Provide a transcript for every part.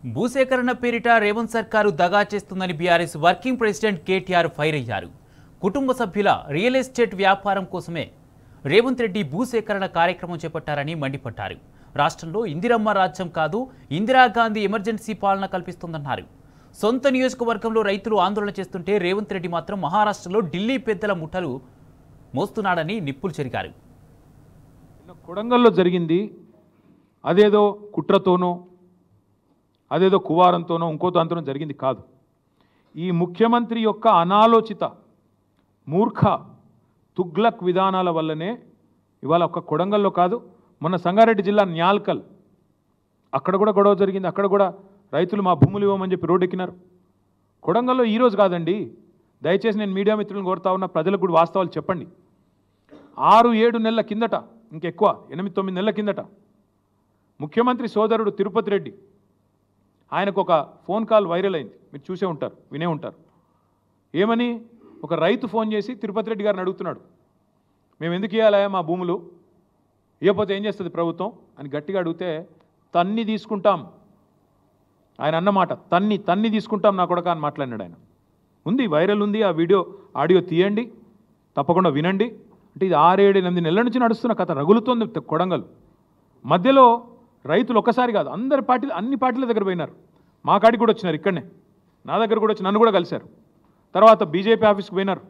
భూసేకరణ పేరిట రేవంత్ సర్కారు దగా చేస్తుందని BRS working president KTR fire అయ్యారు. కుటుంబ సభ్యుల రియల్ ఎస్టేట్ వ్యాపారం కోసమే రేవంత్ రెడ్డి భూసేకరణ కార్యక్రమం చేపట్టారని మండిపడ్డారు. రాష్ట్రంలో ఇందిరమ్మ రాజ్యం కాదు, ఇందిరాగాంధీ ఎమర్జెన్సీ పాలన కల్పిస్తుందన్నారు. సొంత నియోజకవర్గంలో రైతులు ఆందోళన చేస్తుంటే రేవంత్ రెడ్డి మాత్రం మహారాష్ట్రలో ఢిల్లీ పెద్దల ముఠలు మోస్తున్నాడని నిప్పులు చెరిగారు. కొడంగల్లో జరిగింది అదేదో కుట్రతోనో అదేదో కువారంతోనో ఇంకో దాంతోనో జరిగింది కాదు. ఈ ముఖ్యమంత్రి యొక్క అనాలోచిత మూర్ఖ తుగ్లక్ విధానాల వల్లనే ఇవాళ ఒక్క కొడంగల్లో కాదు, మొన్న సంగారెడ్డి జిల్లా న్యాల్కల్ అక్కడ కూడా గొడవ జరిగింది. అక్కడ కూడా రైతులు మా భూములు ఇవ్వమని చెప్పి రోడ్డు ఎక్కినారు. కొడంగల్లో ఈరోజు కాదండి, దయచేసి నేను మీడియా మిత్రులను కోరుతా ఉన్న ప్రజలకు కూడా వాస్తవాలు చెప్పండి. 6-7 నెలల కిందట, ఇంకెక్కువ 8-9 నెలల కిందట ముఖ్యమంత్రి సోదరుడు తిరుపతి రెడ్డి ఆయనకు ఒక ఫోన్ కాల్ వైరల్ అయింది. మీరు చూసే ఉంటారు, వినే ఉంటారు. ఏమని? ఒక రైతు ఫోన్ చేసి తిరుపతి రెడ్డి గారిని అడుగుతున్నాడు, మేము ఎందుకు ఇవ్వాలా మా భూములు, ఇవ్వకపోతే ఏం చేస్తుంది ప్రభుత్వం అని గట్టిగా అడిగితే, తన్ని తీసుకుంటాం ఆయన అన్నమాట, తన్ని తీసుకుంటాం నా కొడక అని మాట్లాడినాడు ఆయన. ఉంది, వైరల్ ఉంది, ఆ వీడియో ఆడియో తీయండి, తప్పకుండా వినండి. అంటే ఇది 6-7-8 నెలల నుంచి నడుస్తున్న కథ, రగులుతోంది కొడంగల్. మధ్యలో రైతులు ఒక్కసారి కాదు, అన్ని పార్టీల దగ్గర పోయినారు. మా కాడికి కూడా వచ్చినారు, ఇక్కడనే నా దగ్గర కూడా వచ్చి నన్ను కూడా కలిశారు. తర్వాత బీజేపీ ఆఫీస్కి పోయినారు,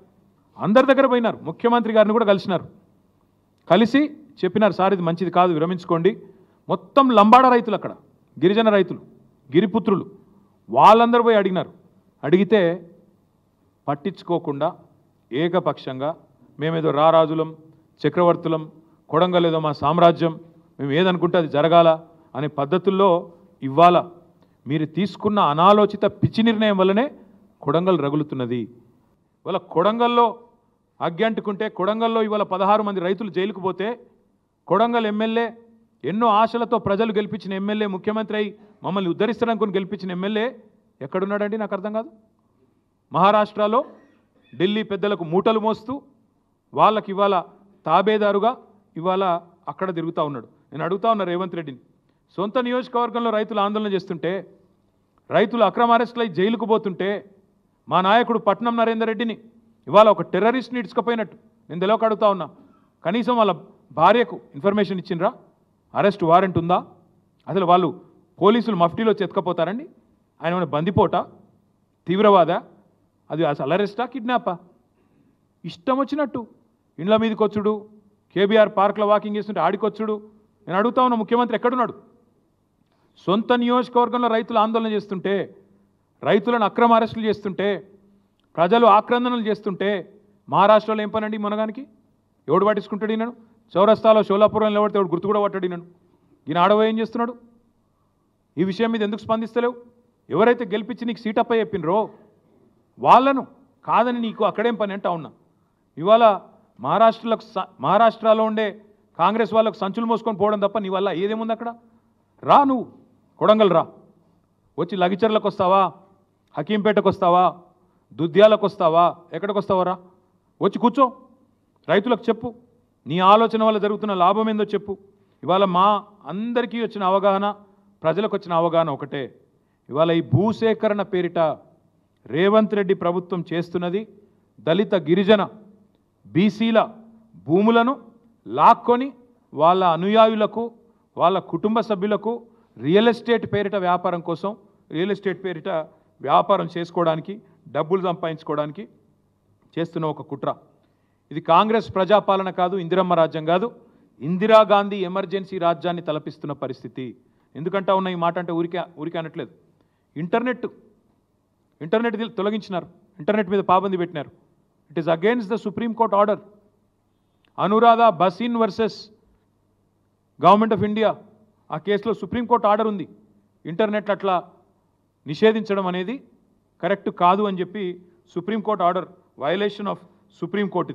అందరి దగ్గర పోయినారు. ముఖ్యమంత్రి గారిని కూడా కలిసినారు. కలిసి చెప్పినారు, సార్ ఇది మంచిది కాదు, విరమించుకోండి. మొత్తం లంబాడ రైతులు, అక్కడ గిరిజన రైతులు, గిరిపుత్రులు, వాళ్ళందరూ పోయి అడిగినారు. అడిగితే పట్టించుకోకుండా ఏకపక్షంగా మేమేదో రారాజులం, చక్రవర్తులం, కొడంగల్ ఏదో మా సామ్రాజ్యం, మేము ఏదనుకుంటే అది జరగాల అనే పద్ధతుల్లో ఇవాళ మీరు తీసుకున్న అనాలోచిత పిచ్చి నిర్ణయం వల్లనే కొడంగల్ రగులుతున్నది. ఇవాళ కొడంగల్లో అగ్గంటుకుంటే, కొడంగల్లో ఇవాళ 16 మంది రైతులు జైలుకు పోతే, కొడంగల్ ఎమ్మెల్యే ఎన్నో ఆశలతో ప్రజలు గెలిపించిన ఎమ్మెల్యే, ముఖ్యమంత్రి అయి మమ్మల్ని ఉద్ధరిస్తారనుకుని గెలిపించిన ఎమ్మెల్యే ఎక్కడున్నాడండి? నాకు అర్థం కాదు. మహారాష్ట్రలో ఢిల్లీ పెద్దలకు మూటలు మోస్తూ వాళ్ళకి ఇవాళ తాబేదారుగా ఇవాళ అక్కడ తిరుగుతూ ఉన్నాడు. నేను అడుగుతా ఉన్నా రేవంత్ రెడ్డిని, సొంత నియోజకవర్గంలో రైతులు ఆందోళన చేస్తుంటే, రైతులు అక్రమ అరెస్టులై జైలుకు పోతుంటే, మా నాయకుడు పట్నం నరేందర్ రెడ్డిని ఇవాళ ఒక టెర్రరిస్ట్ని ఇడ్చుకపోయినట్టు నేను తెలియక అడుగుతా ఉన్నా. కనీసం వాళ్ళ భార్యకు ఇన్ఫర్మేషన్ ఇచ్చిండ్రా? అరెస్ట్ వారెంట్ ఉందా? అసలు వాళ్ళు పోలీసులు మఫ్టీలో ఎత్తుకపోతారండి? ఆయన ఏమైనా బందిపోట, తీవ్రవాద? అది అసలు అరెస్టా, కిడ్నాపా? ఇష్టం వచ్చినట్టు ఇండ్ల మీదకి వచ్చుడు, కేబీఆర్ పార్క్లో వాకింగ్ చేస్తుంటే ఆడికొచ్చుడు. నేను అడుగుతా ఉన్నా, ముఖ్యమంత్రి ఎక్కడున్నాడు? సొంత నియోజకవర్గంలో రైతులు ఆందోళన చేస్తుంటే, రైతులను అక్రమ అరెస్టులు చేస్తుంటే, ప్రజలు ఆక్రందనలు చేస్తుంటే, మహారాష్ట్రలో ఏం పనండి మునగానికి? ఎవడు పట్టించుకుంటాడు? ఈయనను చౌరస్తాలో షోలాపురం నిలబడితే ఎవడు గుర్తు కూడా పట్టాడు ఈయనను. ఈయన ఆడవో ఏం చేస్తున్నాడు? ఈ విషయం మీద ఎందుకు స్పందిస్తలేవు? ఎవరైతే గెలిపించి నీకు సీట్ అప్ప చెప్పినరో వాళ్ళను కాదని నీకు అక్కడేం పని అంటా ఉన్నా. ఇవాళ మహారాష్ట్రలో ఉండే కాంగ్రెస్ వాళ్ళకు సంచులు మోసుకొని పోవడం తప్ప నీ వల్ల ఏదేముంది అక్కడ? రా, నువ్వు కొడంగల్ రా, వచ్చి లగిచర్లకు వస్తావా, హకీంపేటకు వస్తావా, దుద్యాలకు వస్తావా, ఎక్కడికి వస్తావా? రా, వచ్చి కూర్చో, రైతులకు చెప్పు, నీ ఆలోచన వల్ల జరుగుతున్న లాభం ఏందో చెప్పు. ఇవాళ మా అందరికీ వచ్చిన అవగాహన, ప్రజలకు వచ్చిన అవగాహన ఒకటే, ఇవాళ ఈ భూసేకరణ పేరిట రేవంత్ రెడ్డి ప్రభుత్వం చేస్తున్నది దళిత, గిరిజన, బీసీల భూములను లాక్కొని వాళ్ళ అనుయాయులకు, వాళ్ళ కుటుంబ సభ్యులకు రియల్ ఎస్టేట్ పేరిట వ్యాపారం కోసం, రియల్ ఎస్టేట్ పేరిట వ్యాపారం చేసుకోవడానికి, డబ్బులు సంపాదించుకోవడానికి చేస్తున్న ఒక కుట్ర. ఇది కాంగ్రెస్ ప్రజాపాలన కాదు, ఇందిరమ్మ రాజ్యం కాదు, ఇందిరాగాంధీ ఎమర్జెన్సీ రాజ్యాన్ని తలపిస్తున్న పరిస్థితి. ఎందుకంటా ఉన్న ఈ మాట అంటే ఊరికే అనట్లేదు. ఇంటర్నెట్ తొలగించినారు, ఇంటర్నెట్ మీద పాబంది పెట్టినారు. It is against the supreme court order. Anuradha Bhasin versus government of India, ఆ కేసులో సుప్రీంకోర్టు ఆర్డర్ ఉంది. ఇంటర్నెట్ అట్లా నిషేధించడం అనేది కరెక్ట్ కాదు అని చెప్పి supreme court order, violation of supreme court.